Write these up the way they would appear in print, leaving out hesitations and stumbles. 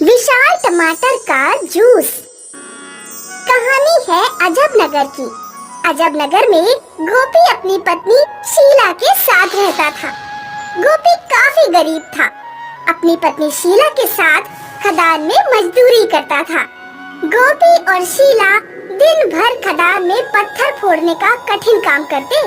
विशाल टमाटर का जूस। कहानी है अजबनगर की। अजबनगर में गोपी अपनी पत्नी शीला के साथ रहता था। गोपी काफी गरीब था। अपनी पत्नी शीला के साथ खदान में मजदूरी करता था। गोपी और शीला दिन भर खदान में पत्थर फोड़ने का कठिन काम करते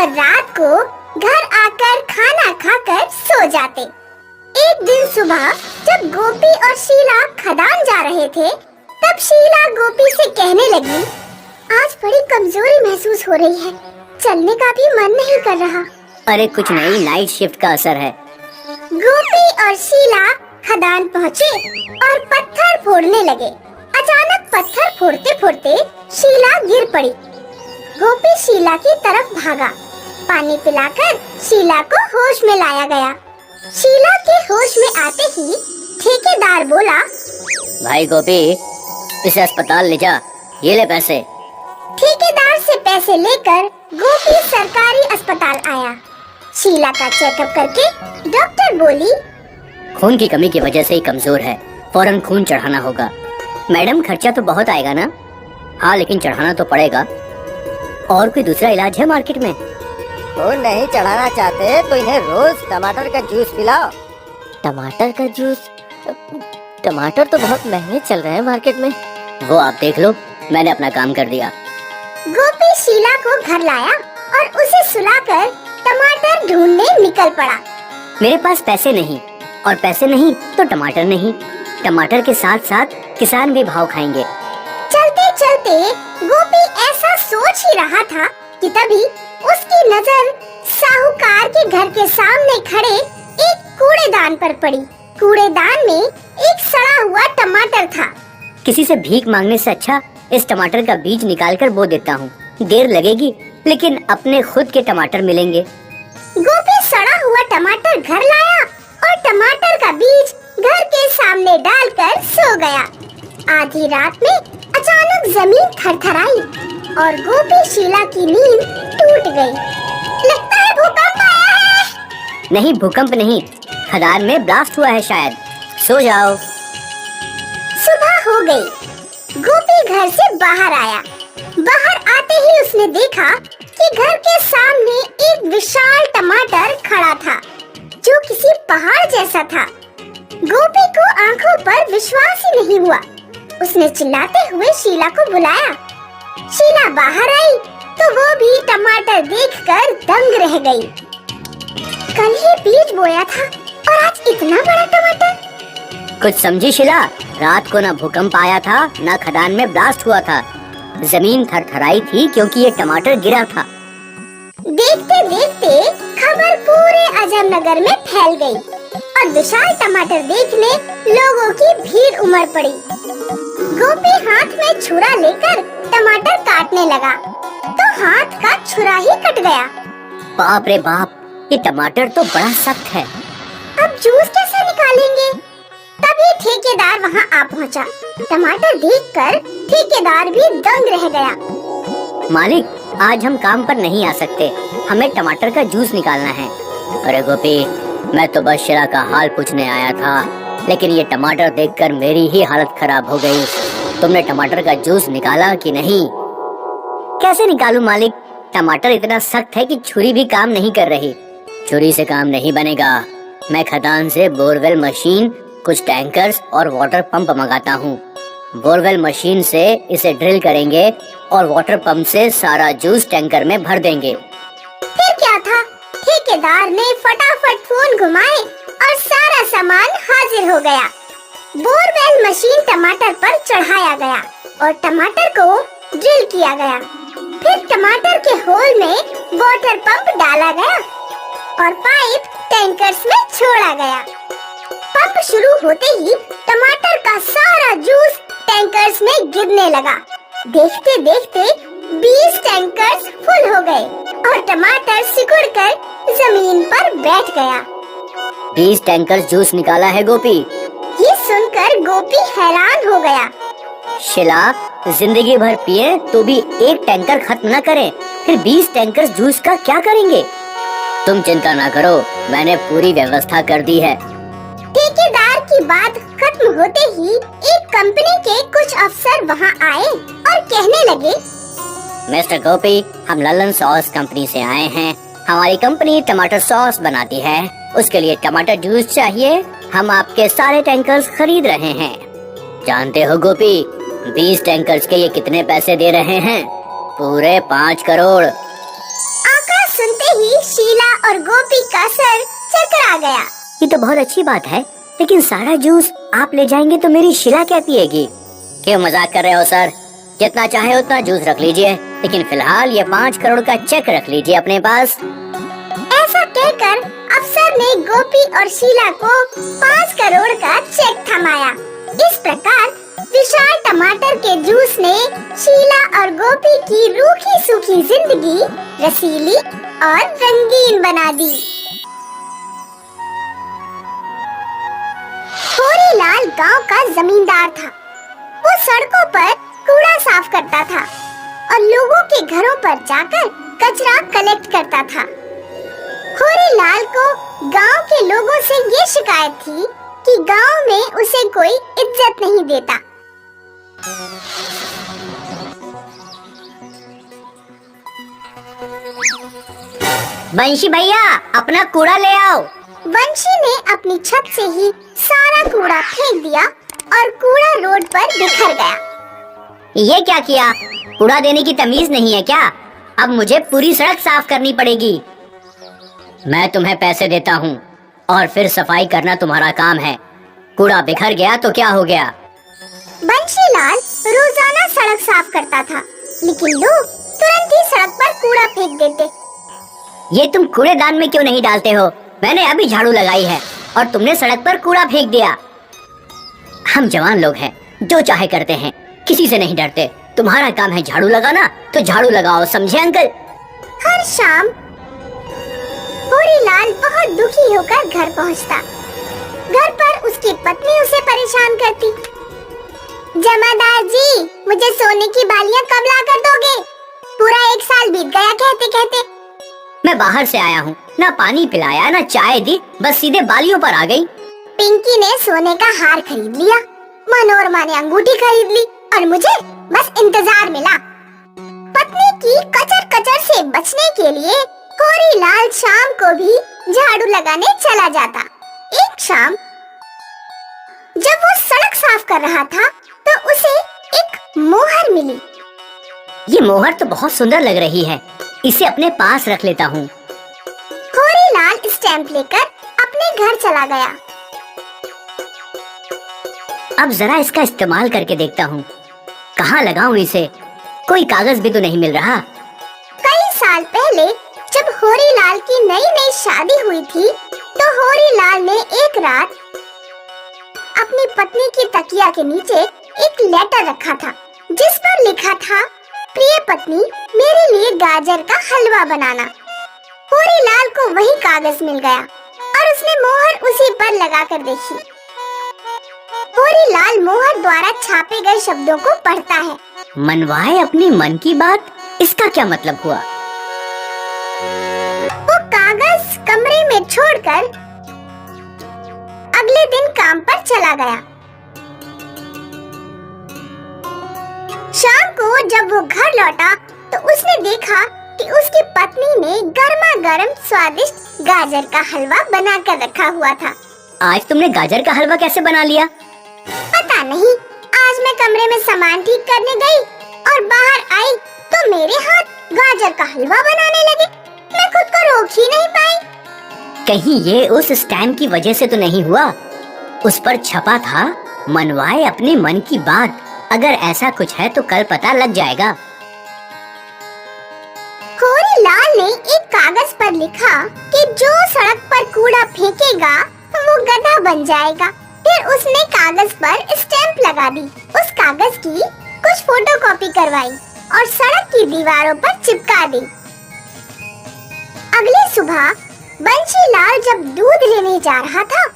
और रात को घर आकर खाना खाकर सो जाते। एक दिन सुबह जब गोपी और शीला खदान जा रहे थे, तब शीला गोपी से कहने लगी, आज बड़ी कमजोरी महसूस हो रही है, चलने का भी मन नहीं कर रहा। अरे कुछ नहीं, नाइट शिफ्ट का असर है। गोपी और शीला खदान पहुँचे और पत्थर फोड़ने लगे। अचानक पत्थर फोड़ते फोड़ते शीला गिर पड़ी। गोपी शीला की तरफ भागा। पानी पिलाकर शीला को होश में लाया गया। शीला के होश में आते ही ठेकेदार बोला, भाई गोपी, इसे अस्पताल ले जा, ये ले पैसे। ठेकेदार से पैसे लेकर गोपी सरकारी अस्पताल आया। शीला का चेकअप करके डॉक्टर बोली, खून की कमी की वजह से ही कमजोर है, फौरन खून चढ़ाना होगा। मैडम, खर्चा तो बहुत आएगा ना? हाँ, लेकिन चढ़ाना तो पड़ेगा। और कोई दूसरा इलाज है मार्केट में? खून नहीं चढ़ाना चाहते तो इन्हें रोज टमाटर का जूस पिलाओ। टमाटर का जूस? टमाटर तो बहुत महंगे चल रहे हैं मार्केट में। वो आप देख लो, मैंने अपना काम कर दिया। गोपी शीला को घर लाया और उसे सुलाकर टमाटर ढूंढने निकल पड़ा। मेरे पास पैसे नहीं, और पैसे नहीं तो टमाटर नहीं। टमाटर के साथ साथ किसान भी भाव खाएंगे। चलते चलते गोपी ऐसा सोच ही रहा था कि तभी उसकी नजर साहूकार के घर के सामने खड़े एक कूड़ेदान पर पड़ी। कूड़ेदान में एक सड़ा हुआ टमाटर था। किसी से भीख मांगने से अच्छा इस टमाटर का बीज निकालकर बो देता हूँ। देर लगेगी, लेकिन अपने खुद के टमाटर मिलेंगे। गोपी सड़ा हुआ टमाटर घर लाया और टमाटर का बीज घर के सामने डालकर सो गया। आधी रात में अचानक जमीन थरथराई और गोपी शीला की नींद टूट गई। लगता है भूकंप आया है। नहीं, भूकंप नहीं, खदान में ब्लास्ट हुआ है शायद। सो जाओ। सुबह हो गई। गोपी घर से बाहर आया। बाहर आते ही उसने देखा कि घर के सामने एक विशाल टमाटर खड़ा था, जो किसी पहाड़ जैसा था। गोपी को आंखों पर विश्वास ही नहीं हुआ। उसने चिल्लाते हुए शीला को बुलाया। शीला बाहर आई तो वो भी टमाटर देखकर दंग रह गई। कल ही बीज बोया था और आज इतना बड़ा टमाटर। कुछ समझी शीला? रात को ना भूकंप आया था, ना खदान में ब्लास्ट हुआ था। जमीन थरथराई थी क्योंकि ये टमाटर गिरा था। देखते देखते खबर पूरे अजबनगर में फैल गई और विशाल टमाटर देखने लोगों की भीड़ उमड़ पड़ी। गोपी हाथ में छुरा लेकर टमाटर काटने लगा तो हाथ का छुरा ही कट गया। बाप रे बाप, ये टमाटर तो बड़ा सख्त है। अब जूस कैसे निकालेंगे? तभी ठेकेदार वहाँ आ पहुँचा। टमाटर देखकर ठेकेदार भी दंग रह गया। मालिक, आज हम काम पर नहीं आ सकते, हमें टमाटर का जूस निकालना है। अरे गोपी, मैं तो बस शीला का हाल पूछने आया था, लेकिन ये टमाटर देखकर मेरी ही हालत खराब हो गई। तुमने टमाटर का जूस निकाला कि नहीं? कैसे निकालूं मालिक? टमाटर इतना सख्त है कि छुरी भी काम नहीं कर रही। छुरी से काम नहीं बनेगा। मैं खदान से बोरवेल मशीन, कुछ टैंकर्स और वाटर पंप मंगाता हूँ। बोरवेल मशीन से इसे ड्रिल करेंगे और वाटर पंप से सारा जूस टैंकर में भर देंगे। फिर क्या था, ठेकेदार ने फटाफट फोन घुमाए और सारा सामान हाजिर हो गया। बोरवेल मशीन टमाटर पर चढ़ाया गया और टमाटर को ड्रिल किया गया। फिर टमाटर के होल में वाटर पंप डाला गया और पाइप टैंकर्स में छोड़ा गया। पंप शुरू होते ही टमाटर का सारा जूस टैंकर्स में गिरने लगा। देखते देखते 20 टैंकर्स फुल हो गए और टमाटर सिकुड़कर जमीन पर बैठ गया। 20 टैंकर्स जूस निकाला है गोपी। ये सुनकर गोपी हैरान हो गया। शीला, जिंदगी भर पिए तो भी एक टैंकर खत्म न करें, फिर 20 टैंकर जूस का क्या करेंगे? तुम चिंता ना करो, मैंने पूरी व्यवस्था कर दी है। ठेकेदार की की बात खत्म होते ही एक कंपनी के कुछ अफसर वहाँ आए और कहने लगे, मिस्टर गोपी, हम ललन सॉस कंपनी से आए हैं। हमारी कंपनी टमाटर सॉस बनाती है, उसके लिए टमाटर जूस चाहिए। हम आपके सारे टैंकर्स खरीद रहे हैं। जानते हो गोपी, 20 टैंकर्स के ये कितने पैसे दे रहे हैं? पूरे 5 करोड़। आंकड़ा सुनते ही शीला और गोपी का सर चकरा गया। ये तो बहुत अच्छी बात है, लेकिन सारा जूस आप ले जाएंगे तो मेरी शीला क्या पिएगी? क्यों मजाक कर रहे हो सर? जितना चाहे उतना जूस रख लीजिए, लेकिन फिलहाल ये 5 करोड़ का चेक रख लीजिए अपने पास। ऐसा कहकर अफसर ने गोपी और शीला को 5 करोड़ का चेक थमाया। इस प्रकार विशाल टमाटर के जूस ने शीला और गोपी की रूखी सूखी जिंदगी रसीली और रंगीन बना दी। होरीलाल गांव का जमींदार था। वो सड़कों पर कूड़ा साफ करता था और लोगों के घरों पर जाकर कचरा कलेक्ट करता था। होरीलाल को गांव के लोगों से ये शिकायत थी कि गांव में उसे कोई इज्जत नहीं देता। बंशी भैया, अपना कूड़ा ले आओ। बंशी ने अपनी छत से ही सारा कूड़ा फेंक दिया और कूड़ा रोड पर बिखर गया। ये क्या किया? कूड़ा देने की तमीज नहीं है क्या? अब मुझे पूरी सड़क साफ करनी पड़ेगी। मैं तुम्हें पैसे देता हूँ और फिर सफाई करना तुम्हारा काम है। कूड़ा बिखर गया तो क्या हो गया? बंशीलाल रोजाना सड़क साफ करता था, लेकिन लोग तुरंत ही सड़क पर कूड़ा फेंक देते। ये तुम कूड़ेदान में क्यों नहीं डालते हो? मैंने अभी झाड़ू लगाई है और तुमने सड़क पर कूड़ा फेंक दिया। हम जवान लोग हैं, जो चाहे करते हैं, किसी से नहीं डरते। तुम्हारा काम है झाड़ू लगाना, तो झाड़ू लगाओ, समझे अंकल? हर शाम होरीलाल बहुत दुखी होकर घर पहुंचता। घर पर उसकी पत्नी उसे परेशान करती। जमादार जी, मुझे सोने की बालियां कब ला कर दोगे? पूरा 1 साल बीत गया कहते कहते। मैं बाहर से आया हूँ, ना पानी पिलाया ना चाय दी, बस सीधे बालियों पर आ गई। पिंकी ने सोने का हार खरीद लिया, मनोरमा ने अंगूठी खरीद ली और मुझे बस इंतजार मिला। पत्नी की कचर कचर से बचने के लिए होरीलाल शाम को भी झाड़ू लगाने चला जाता। एक शाम जब वो सड़क साफ कर रहा था तो उसे एक मोहर मिली। ये मोहर तो बहुत सुंदर लग रही है, इसे अपने पास रख लेता हूँ। होरीलाल स्टैंप लेकर अपने घर चला गया। अब जरा इसका इस्तेमाल करके देखता हूँ, कहाँ लगाऊं इसे? कोई कागज भी तो नहीं मिल रहा। कई साल पहले जब होरीलाल की नई नई शादी हुई थी तो होरीलाल ने एक रात अपनी पत्नी की तकिया के नीचे एक लेटर रखा था, जिस पर लिखा था, प्रिय पत्नी, मेरे लिए गाजर का हलवा बनाना। होरीलाल को वही कागज मिल गया और उसने मोहर उसी पर लगाकर देखी। होरीलाल मोहर द्वारा छापे गए शब्दों को पढ़ता है। मनवाए अपनी मन की बात, इसका क्या मतलब हुआ? वो कागज कमरे में छोड़कर अगले दिन काम पर चला गया। शाम को जब वो घर लौटा तो उसने देखा कि उसकी पत्नी ने गर्मा गर्म स्वादिष्ट गाजर का हलवा बनाकर रखा हुआ था। आज तुमने गाजर का हलवा कैसे बना लिया? पता नहीं, आज मैं कमरे में सामान ठीक करने गई और बाहर आई तो मेरे हाथ गाजर का हलवा बनाने लगे। मैं खुद को रोक ही नहीं पाई। कहीं ये उस स्टैम्प की वजह से तो नहीं हुआ? उस पर छपा था, मनवाए अपने मन की बात। अगर ऐसा कुछ है तो कल पता लग जाएगा। होरीलाल ने एक कागज पर लिखा कि जो सड़क पर कूड़ा फेंकेगा वो गधा बन जाएगा। फिर उसने कागज पर स्टैंप लगा दी। उस कागज की कुछ फोटोकॉपी करवाई और सड़क की दीवारों पर चिपका दी। अगली सुबह बंशीलाल जब दूध लेने जा रहा था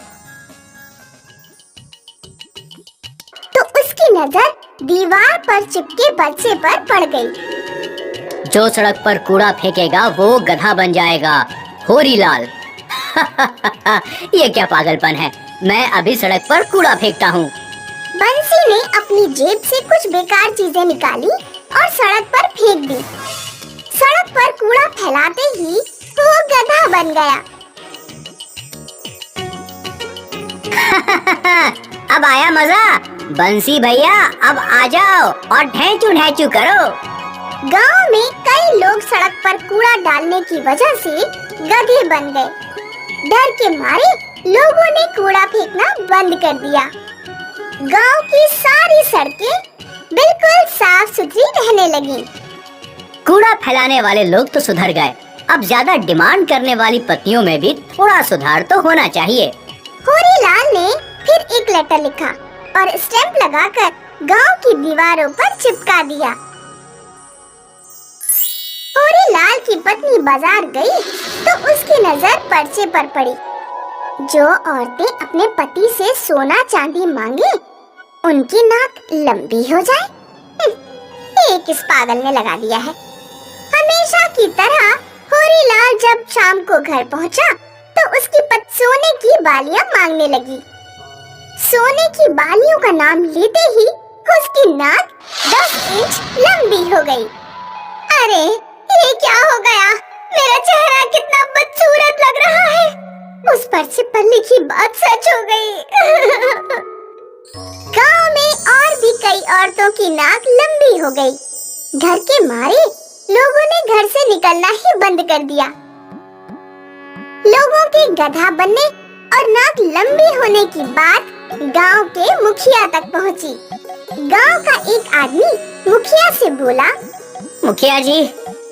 तो उसकी नजर दीवार पर चिपके पर्चे पर पड़ गई। जो सड़क पर कूड़ा फेंकेगा वो गधा बन जाएगा। होरीलाल ये क्या पागलपन है? मैं अभी सड़क पर कूड़ा फेंकता हूँ। बंसी ने अपनी जेब से कुछ बेकार चीजें निकाली और सड़क पर फेंक दी। सड़क पर कूड़ा फैलाते ही वो गधा बन गया। अब आया मजा। बंसी भैया अब आ जाओ और ढेंचू ढेंचू करो। गांव में कई लोग सड़क पर कूड़ा डालने की वजह से गधे बन गए। डर के मारे लोगों ने कूड़ा फेंकना बंद कर दिया। गांव की सारी सड़कें बिल्कुल साफ सुथरी रहने लगी। कूड़ा फैलाने वाले लोग तो सुधर गए, अब ज्यादा डिमांड करने वाली पत्नियों में भी थोड़ा सुधार तो होना चाहिए। होरीलाल ने फिर एक लेटर लिखा और स्टैंप लगाकर गांव की दीवारों पर चिपका दिया। होरीलाल की पत्नी बाजार गई तो उसकी नजर पर्चे पर पड़ी। जो औरतें अपने पति से सोना चांदी मांगे उनकी नाक लंबी हो जाए। एक इस पागल ने लगा दिया है। हमेशा की तरह होरीलाल जब शाम को घर पहुंचा तो उसकी पत्नी सोने की बालियां मांगने लगी। सोने की बालियों का नाम लेते ही उसकी नाक 10 इंच लंबी हो गई। अरे ये क्या हो गया? मेरा चेहरा कितना बदसूरत लग रहा है। उस पर्चे पर लिखी बात सच हो गई। गांव में और भी कई औरतों की नाक लंबी हो गई। घर के मारे लोगों ने घर से निकलना ही बंद कर दिया। लोगों के गधा बनने और नाक लंबी होने की बात गांव के मुखिया तक पहुंची। गांव का एक आदमी मुखिया से बोला, मुखिया जी,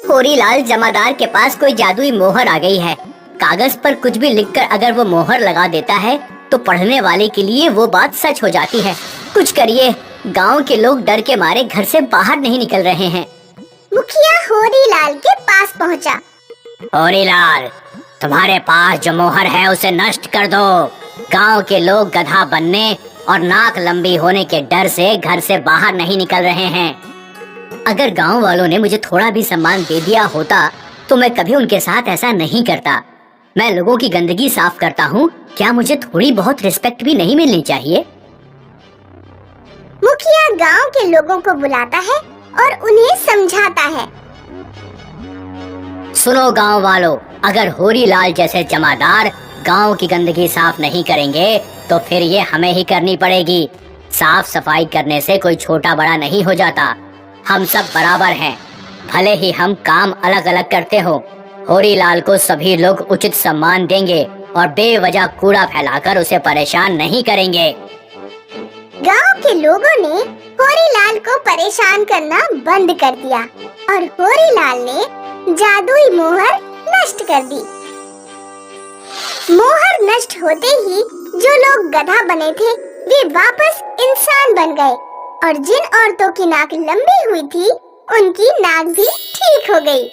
होरीलाल जमादार के पास कोई जादुई मोहर आ गई है। कागज पर कुछ भी लिखकर अगर वो मोहर लगा देता है तो पढ़ने वाले के लिए वो बात सच हो जाती है। कुछ करिए, गांव के लोग डर के मारे घर से बाहर नहीं निकल रहे हैं। मुखिया होरीलाल के पास पहुंचा। होरीलाल, तुम्हारे पास जो मोहर है उसे नष्ट कर दो। गांव के लोग गधा बनने और नाक लंबी होने के डर से घर से बाहर नहीं निकल रहे हैं। अगर गांव वालों ने मुझे थोड़ा भी सम्मान दे दिया होता तो मैं कभी उनके साथ ऐसा नहीं करता। मैं लोगों की गंदगी साफ करता हूँ, क्या मुझे थोड़ी बहुत रिस्पेक्ट भी नहीं मिलनी चाहिए? मुखिया गांव के लोगों को बुलाता है और उन्हें समझाता है। सुनो गांव वालों, अगर होरीलाल जैसे जमादार गांव की गंदगी साफ नहीं करेंगे तो फिर ये हमें ही करनी पड़ेगी। साफ सफाई करने से कोई छोटा बड़ा नहीं हो जाता। हम सब बराबर हैं, भले ही हम काम अलग अलग करते हो। होरीलाल को सभी लोग उचित सम्मान देंगे और बेवजह कूड़ा फैलाकर उसे परेशान नहीं करेंगे। गांव के लोगों ने होरीलाल को परेशान करना बंद कर दिया और होरीलाल ने जादुई मोहर नष्ट कर दी। मोहर नष्ट होते ही जो लोग गधा बने थे वे वापस इंसान बन गए और जिन औरतों की नाक लंबी हुई थी उनकी नाक भी ठीक हो गई।